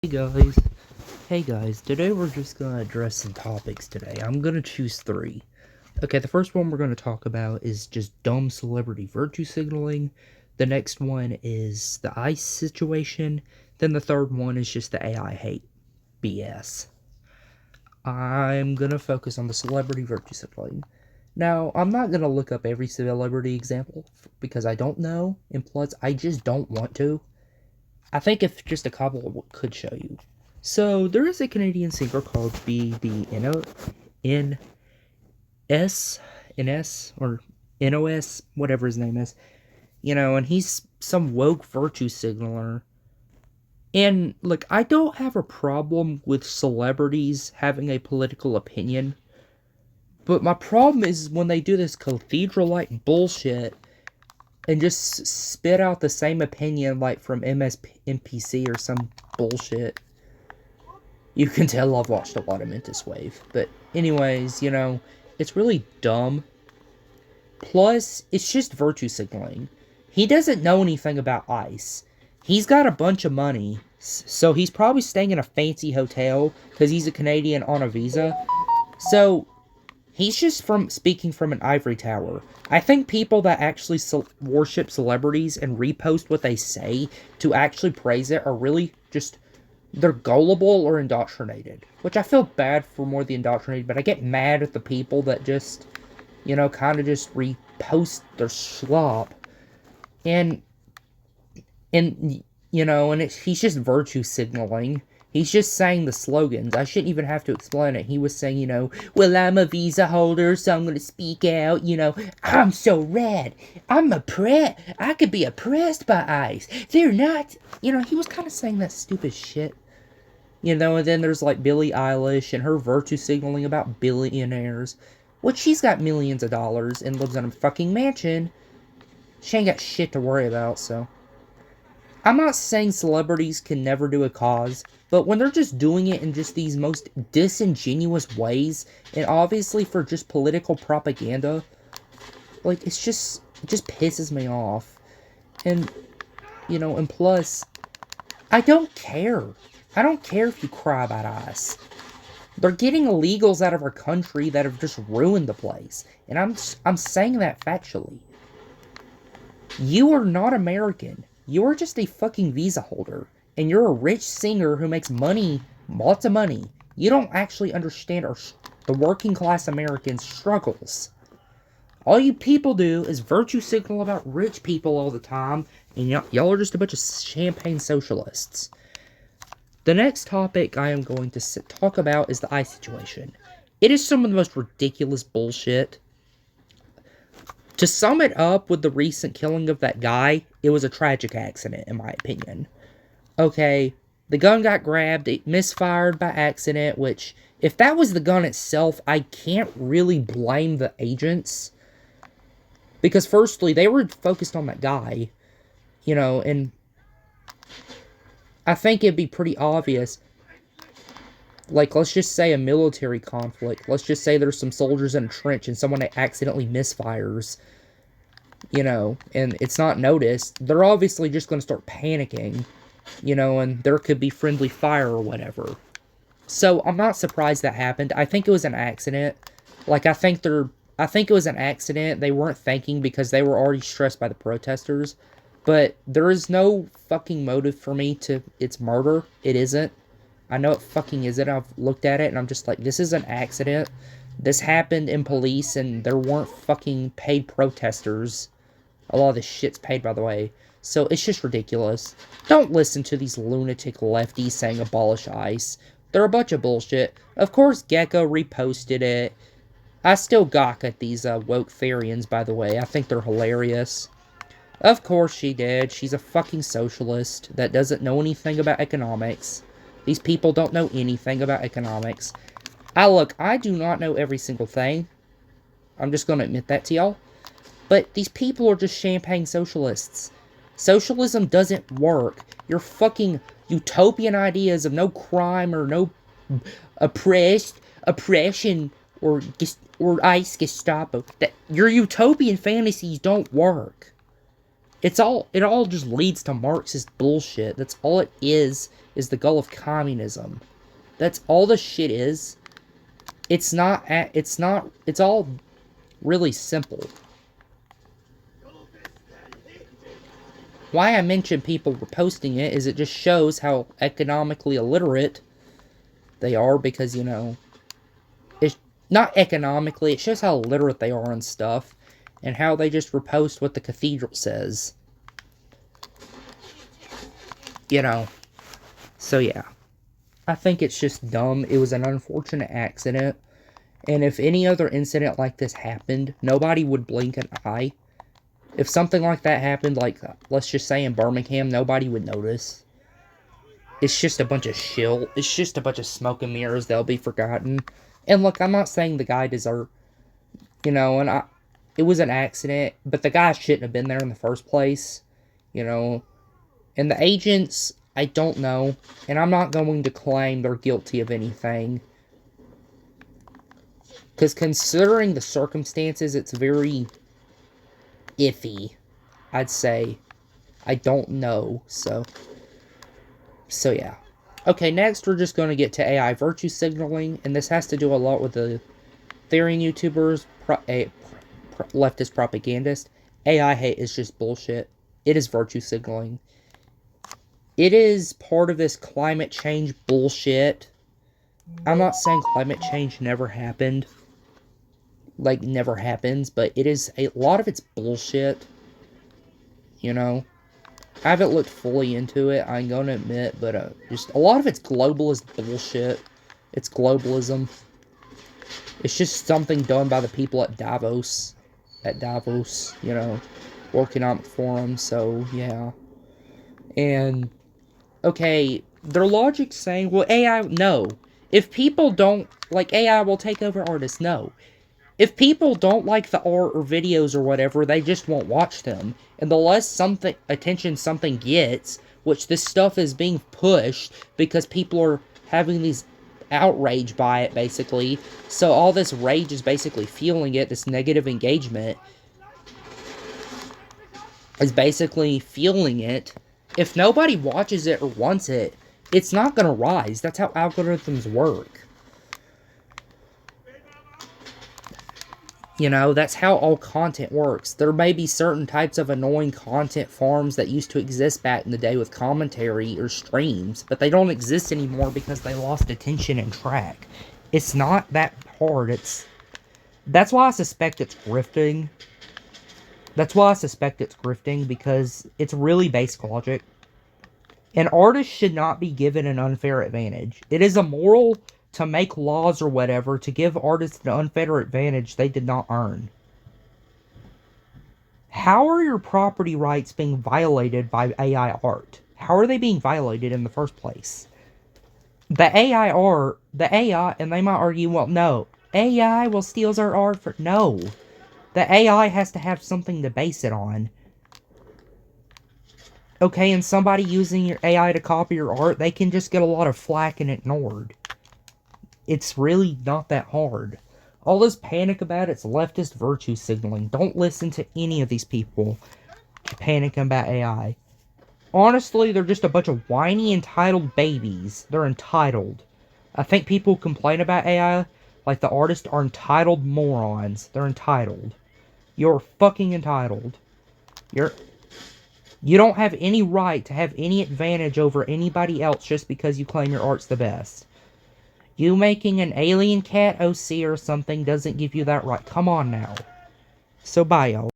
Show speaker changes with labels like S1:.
S1: Hey guys, today we're just gonna address some topics today. I'm gonna choose three. Okay, the first one we're gonna talk about is just dumb celebrity virtue signaling. The next one is the ICE situation. Then the third one is just the AI hate BS. I'm gonna focus on the celebrity virtue signaling. Now, I'm not gonna look up every celebrity example because I don't know, and plus, I just don't want to. I think if just a couple could show you. So there is a Canadian singer called BBNS or NOS, whatever his name is. And he's some woke virtue signaler. And look, I don't have a problem with celebrities having a political opinion, but my problem is when they do this cathedral-like bullshit and just spit out the same opinion like from MSNPC or some bullshit. You can tell I've watched a lot of Mentis Wave. But anyways, it's really dumb. Plus, it's just virtue signaling. He doesn't know anything about ICE. He's got a bunch of money, so he's probably staying in a fancy hotel because he's a Canadian on a visa. So, he's just speaking from an ivory tower. I think people that actually worship celebrities and repost what they say to actually praise it are really just, they're gullible or indoctrinated. Which I feel bad for more the indoctrinated, but I get mad at the people that just, kind of just repost their slop. And, he's just virtue signaling. He's just saying the slogans. I shouldn't even have to explain it. He was saying, well, I'm a visa holder, so I'm going to speak out, I'm so rad. I could be oppressed by ICE. They're not, he was kind of saying that stupid shit. And then there's like Billie Eilish and her virtue signaling about billionaires. Which she's got millions of dollars and lives in a fucking mansion. She ain't got shit to worry about, so. I'm not saying celebrities can never do a cause, but when they're just doing it in just these most disingenuous ways, and obviously for just political propaganda, like, it just pisses me off. And, and plus, I don't care. I don't care if you cry about ICE. They're getting illegals out of our country that have just ruined the place. And I'm saying that factually. You are not American. You're just a fucking visa holder. And you're a rich singer who makes money, lots of money. You don't actually understand the working class Americans' struggles. All you people do is virtue signal about rich people all the time, and y'all are just a bunch of champagne socialists. The next topic I am going to talk about is the ICE situation. It is some of the most ridiculous bullshit. To sum it up with the recent killing of that guy, it was a tragic accident, in my opinion. Okay, the gun got grabbed, it misfired by accident, which, if that was the gun itself, I can't really blame the agents. Because firstly, they were focused on that guy, and I think it'd be pretty obvious. Like, let's just say a military conflict. Let's just say there's some soldiers in a trench and someone accidentally misfires, and it's not noticed. They're obviously just going to start panicking, and there could be friendly fire or whatever. So, I'm not surprised that happened. I think it was an accident. Like, I think it was an accident. They weren't thinking because they were already stressed by the protesters. But there is no fucking motive for me it's murder. It isn't. I know it fucking isn't. I've looked at it and I'm just like, this is an accident. This happened in police and there weren't fucking paid protesters. A lot of this shit's paid, by the way. So it's just ridiculous. Don't listen to these lunatic lefties saying abolish ICE. They're a bunch of bullshit. Of course, Gecko reposted it. I still gawk at these woke Therians, by the way. I think they're hilarious. Of course she did. She's a fucking socialist that doesn't know anything about economics. These people don't know anything about economics. I do not know every single thing. I'm just going to admit that to y'all. But these people are just champagne socialists. Socialism doesn't work. Your fucking utopian ideas of no crime or no oppression or ICE Gestapo. Your utopian fantasies don't work. it all just leads to Marxist bullshit. That's all it is the goal of communism. That's all the shit is. It's all really simple. Why I mention people reposting it is it just shows how economically illiterate they are, because, you know, it's not economically, it shows how illiterate they are and stuff, and how they just repost what the cathedral says. You know. So yeah. I think it's just dumb. It was an unfortunate accident. And if any other incident like this happened, nobody would blink an eye. If something like that happened, like, let's just say in Birmingham, nobody would notice. It's just a bunch of shill. It's just a bunch of smoke and mirrors. They'll be forgotten. And look, I'm not saying the guy deserved, you know, and it was an accident, but the guy shouldn't have been there in the first place, you know. And the agents, I don't know, and I'm not going to claim they're guilty of anything. Because considering the circumstances, it's very iffy, I'd say. I don't know, so yeah. Okay, next we're just going to get to AI virtue signaling, and this has to do a lot with the theory YouTubers, leftist propagandists. AI hate is just bullshit. It is virtue signaling. It is part of this climate change bullshit. I'm not saying climate change never happened. Like, never happens, but it is, a lot of it's bullshit. You know? I haven't looked fully into it, I'm gonna admit, but just a lot of it's globalist bullshit. It's globalism. It's just something done by the people at Davos. You know, World Economic Forum, so yeah. And, okay, their logic's saying, well, AI, no. If people don't, like, AI will take over artists, no. If people don't like the art or videos or whatever, they just won't watch them. And the less attention something gets, which this stuff is being pushed because people are having these outrage by it, basically. So all this rage is basically fueling it, this negative engagement is basically fueling it. If nobody watches it or wants it, it's not going to rise. That's how algorithms work. You know, that's how all content works. There may be certain types of annoying content farms that used to exist back in the day with commentary or streams, but they don't exist anymore because they lost attention and track. It's not that hard. That's why I suspect it's grifting. Because it's really basic logic. An artist should not be given an unfair advantage. It is immoral to make laws or whatever to give artists an unfair advantage they did not earn. How are your property rights being violated by AI art? How are they being violated in the first place? The AI, and they might argue, well, no, AI will steals our art for, no. The AI has to have something to base it on. Okay, and somebody using your AI to copy your art, they can just get a lot of flack and ignored. It's really not that hard. All this panic about it's leftist virtue signaling. Don't listen to any of these people panicking about AI. Honestly, they're just a bunch of whiny, entitled babies. They're entitled. I think people complain about AI like the artists are entitled morons. They're entitled. You're fucking entitled. You don't have any right to have any advantage over anybody else just because you claim your art's the best. You making an alien cat OC or something doesn't give you that right. Come on now. So bye, y'all.